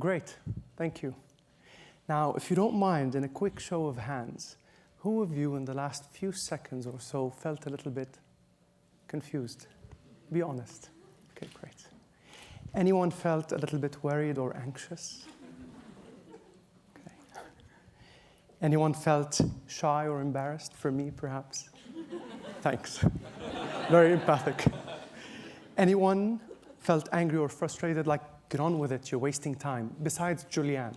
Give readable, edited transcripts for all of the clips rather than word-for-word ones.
Great, thank you. Now, if you don't mind, in a quick show of hands, who of you in the last few seconds or so felt a little bit confused? Be honest. Okay, great. Anyone felt a little bit worried or anxious? Okay. Anyone felt shy or embarrassed? For me, perhaps? Thanks. Very empathic. Anyone felt angry or frustrated, like, get on with it, you're wasting time, besides Julianne?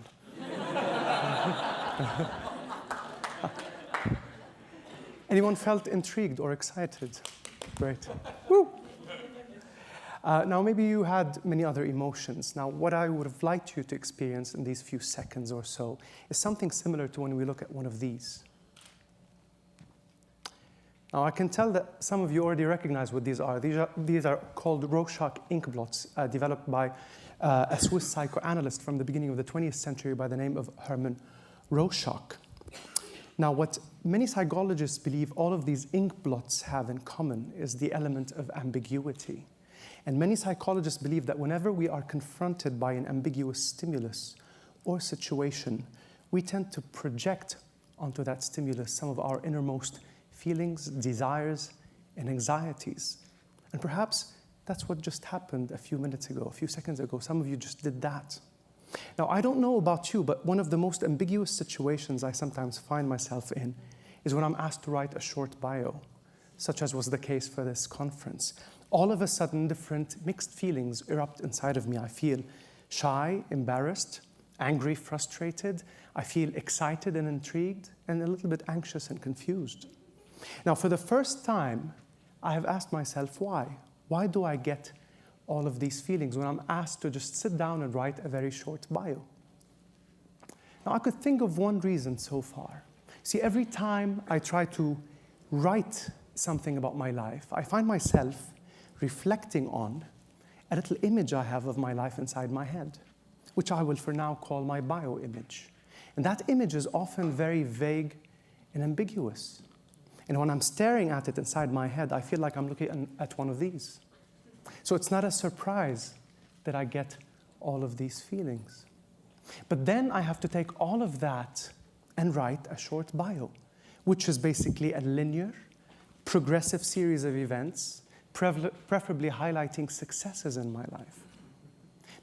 Anyone felt intrigued or excited? Great. Woo! Now, maybe you had many other emotions. Now, what I would have liked you to experience in these few seconds or so is something similar to when we look at one of these. Now, I can tell that some of you already recognize what these are. These are called Rorschach inkblots, developed by a Swiss psychoanalyst from the beginning of the 20th century by the name of Hermann Rorschach. Now, what many psychologists believe all of these inkblots have in common is the element of ambiguity. And many psychologists believe that whenever we are confronted by an ambiguous stimulus or situation, we tend to project onto that stimulus some of our innermost feelings, desires, and anxieties. And perhaps that's what just happened a few minutes ago, a few seconds ago. Some of you just did that. Now, I don't know about you, but one of the most ambiguous situations I sometimes find myself in is when I'm asked to write a short bio, such as was the case for this conference. All of a sudden, different mixed feelings erupt inside of me. I feel shy, embarrassed, angry, frustrated. I feel excited and intrigued, and a little bit anxious and confused. Now, for the first time, I have asked myself, why? Why do I get all of these feelings when I'm asked to just sit down and write a very short bio? Now, I could think of one reason so far. See, every time I try to write something about my life, I find myself reflecting on a little image I have of my life inside my head, which I will for now call my bio image. And that image is often very vague and ambiguous. And when I'm staring at it inside my head, I feel like I'm looking at one of these. So it's not a surprise that I get all of these feelings. But then I have to take all of that and write a short bio, which is basically a linear, progressive series of events, preferably highlighting successes in my life.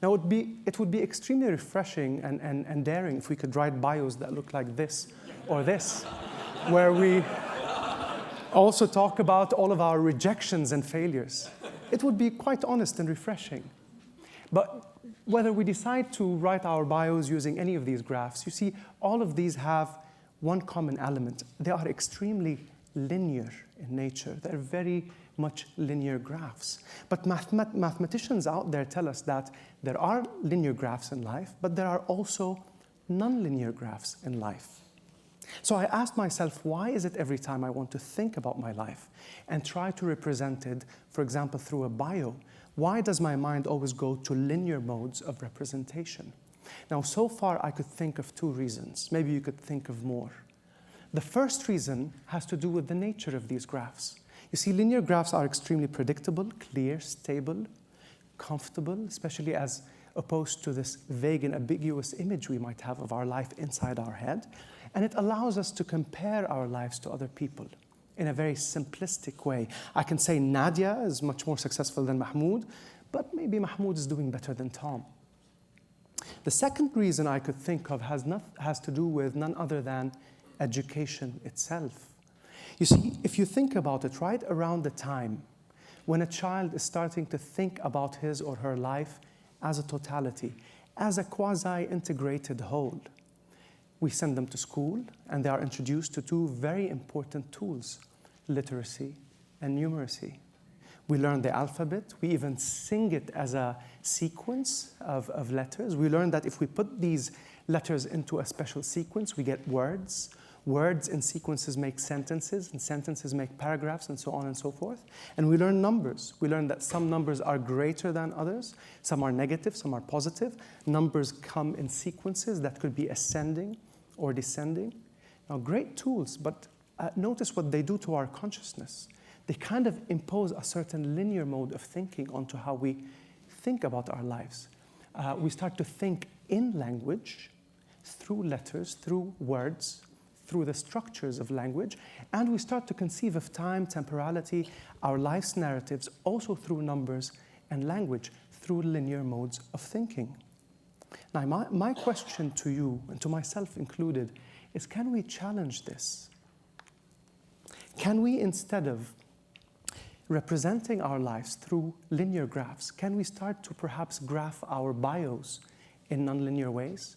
Now, it would be extremely refreshing and daring if we could write bios that look like this or this, where we also talk about all of our rejections and failures. It would be quite honest and refreshing. But whether we decide to write our bios using any of these graphs, you see, all of these have one common element. They are extremely linear in nature. They're very much linear graphs. But mathematicians out there tell us that there are linear graphs in life, but there are also nonlinear graphs in life. So I asked myself, why is it every time I want to think about my life and try to represent it, for example, through a bio, why does my mind always go to linear modes of representation? Now, so far, I could think of two reasons. Maybe you could think of more. The first reason has to do with the nature of these graphs. You see, linear graphs are extremely predictable, clear, stable, comfortable, especially as opposed to this vague and ambiguous image we might have of our life inside our head. And it allows us to compare our lives to other people in a very simplistic way. I can say Nadia is much more successful than Mahmoud, but maybe Mahmoud is doing better than Tom. The second reason I could think of has to do with none other than education itself. You see, if you think about it, right around the time when a child is starting to think about his or her life as a totality, as a quasi-integrated whole, we send them to school, and they are introduced to two very important tools, literacy and numeracy. We learn the alphabet. We even sing it as a sequence of letters. We learn that if we put these letters into a special sequence, we get words. Words in sequences make sentences, and sentences make paragraphs, and so on and so forth. And we learn numbers. We learn that some numbers are greater than others. Some are negative, some are positive. Numbers come in sequences that could be ascending or descending. Now, great tools, but notice what they do to our consciousness. They kind of impose a certain linear mode of thinking onto how we think about our lives. We start to think in language, through letters, through words, through the structures of language, and we start to conceive of time, temporality, our life's narratives, also through numbers and language, through linear modes of thinking. Now, my question to you, and to myself included, is can we challenge this? Can we, instead of representing our lives through linear graphs, can we start to perhaps graph our bios in nonlinear ways?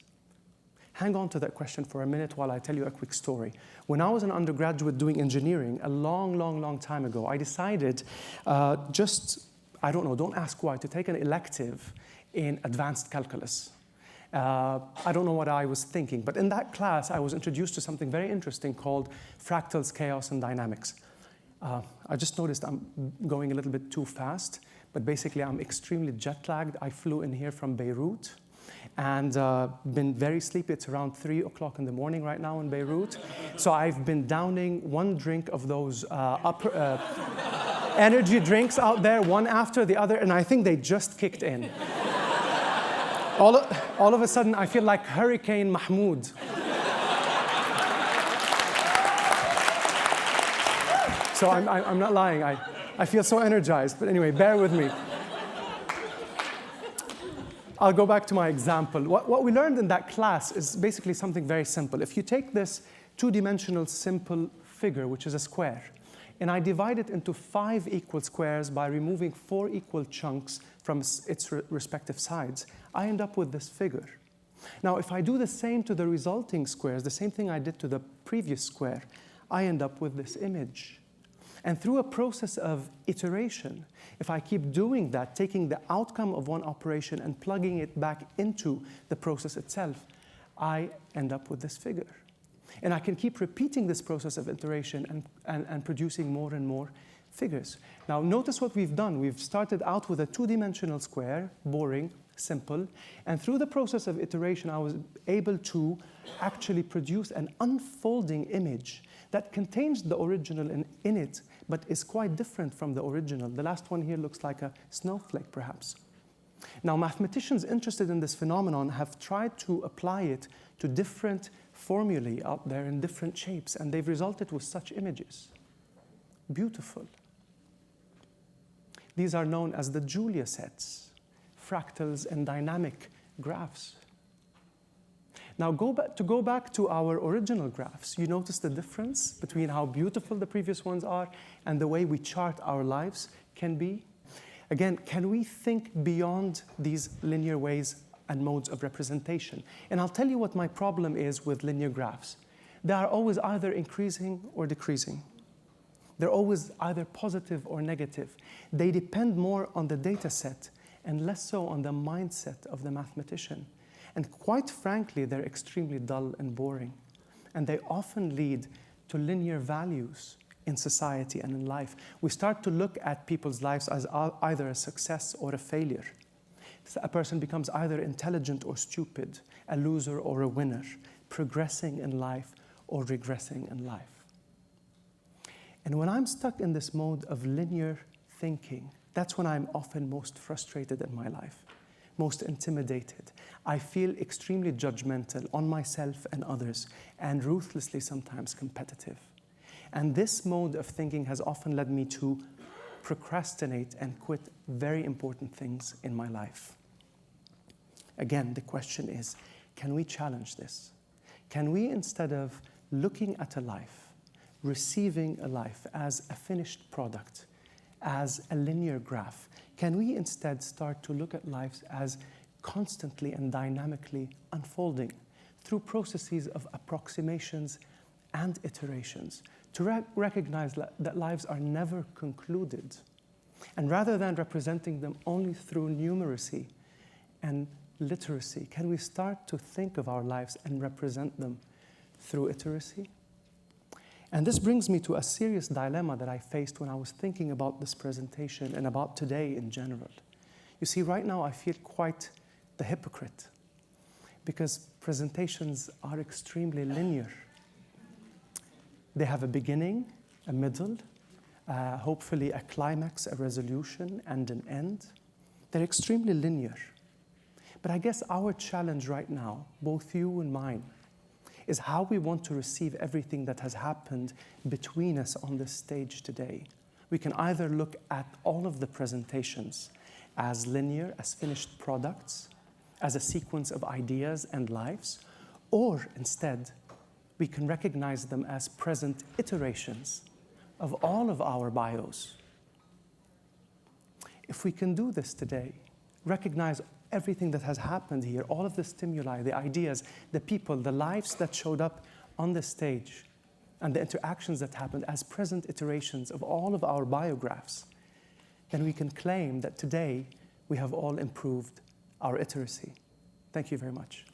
Hang on to that question for a minute while I tell you a quick story. When I was an undergraduate doing engineering a long time ago, I decided I don't know, don't ask why, to take an elective in advanced calculus. I don't know what I was thinking, but in that class, I was introduced to something very interesting called fractals, chaos, and dynamics. I just noticed I'm going a little bit too fast, but basically I'm extremely jet-lagged. I flew in here from Beirut and been very sleepy. It's around 3 o'clock in the morning right now in Beirut. So I've been downing one drink of those energy drinks out there, one after the other, and I think they just kicked in. All of a sudden, I feel like Hurricane Mahmoud. So I'm not lying. I feel so energized. But anyway, bear with me. I'll go back to my example. What we learned in that class is basically something very simple. If you take this two-dimensional simple figure, which is a square, and I divide it into 5 equal squares by removing 4 equal chunks from its respective sides, I end up with this figure. Now, if I do the same to the resulting squares, the same thing I did to the previous square, I end up with this image. And through a process of iteration, if I keep doing that, taking the outcome of one operation and plugging it back into the process itself, I end up with this figure. And I can keep repeating this process of iteration and producing more and more figures. Now, notice what we've done. We've started out with a two-dimensional square, boring, simple, and through the process of iteration, I was able to actually produce an unfolding image that contains the original in it, but is quite different from the original. The last one here looks like a snowflake, perhaps. Now, mathematicians interested in this phenomenon have tried to apply it to different formulae out there in different shapes, and they've resulted with such images. Beautiful. These are known as the Julia sets, fractals and dynamic graphs. Now, to go back to our original graphs, you notice the difference between how beautiful the previous ones are and the way we chart our lives can be? Again, can we think beyond these linear ways and modes of representation? And I'll tell you what my problem is with linear graphs. They are always either increasing or decreasing. They're always either positive or negative. They depend more on the data set and less so on the mindset of the mathematician. And quite frankly, they're extremely dull and boring. And they often lead to linear values in society and in life. We start to look at people's lives as either a success or a failure. So a person becomes either intelligent or stupid, a loser or a winner, progressing in life or regressing in life. And when I'm stuck in this mode of linear thinking, that's when I'm often most frustrated in my life, most intimidated. I feel extremely judgmental on myself and others, and ruthlessly sometimes competitive. And this mode of thinking has often led me to procrastinate and quit very important things in my life. Again, the question is, can we challenge this? Can we, instead of looking at a life, receiving a life as a finished product, as a linear graph, can we instead start to look at lives as constantly and dynamically unfolding through processes of approximations and iterations, to recognize that lives are never concluded? And rather than representing them only through numeracy and literacy, can we start to think of our lives and represent them through iteracy? And this brings me to a serious dilemma that I faced when I was thinking about this presentation and about today in general. You see, right now I feel quite the hypocrite because presentations are extremely linear. They have a beginning, a middle, hopefully a climax, a resolution, and an end. They're extremely linear. But I guess our challenge right now, both you and mine, is how we want to receive everything that has happened between us on this stage today. We can either look at all of the presentations as linear, as finished products, as a sequence of ideas and lives, or instead, we can recognize them as present iterations of all of our bios. If we can do this today, recognize everything that has happened here, all of the stimuli, the ideas, the people, the lives that showed up on the stage, and the interactions that happened as present iterations of all of our biographs, then we can claim that today we have all improved our iteracy. Thank you very much.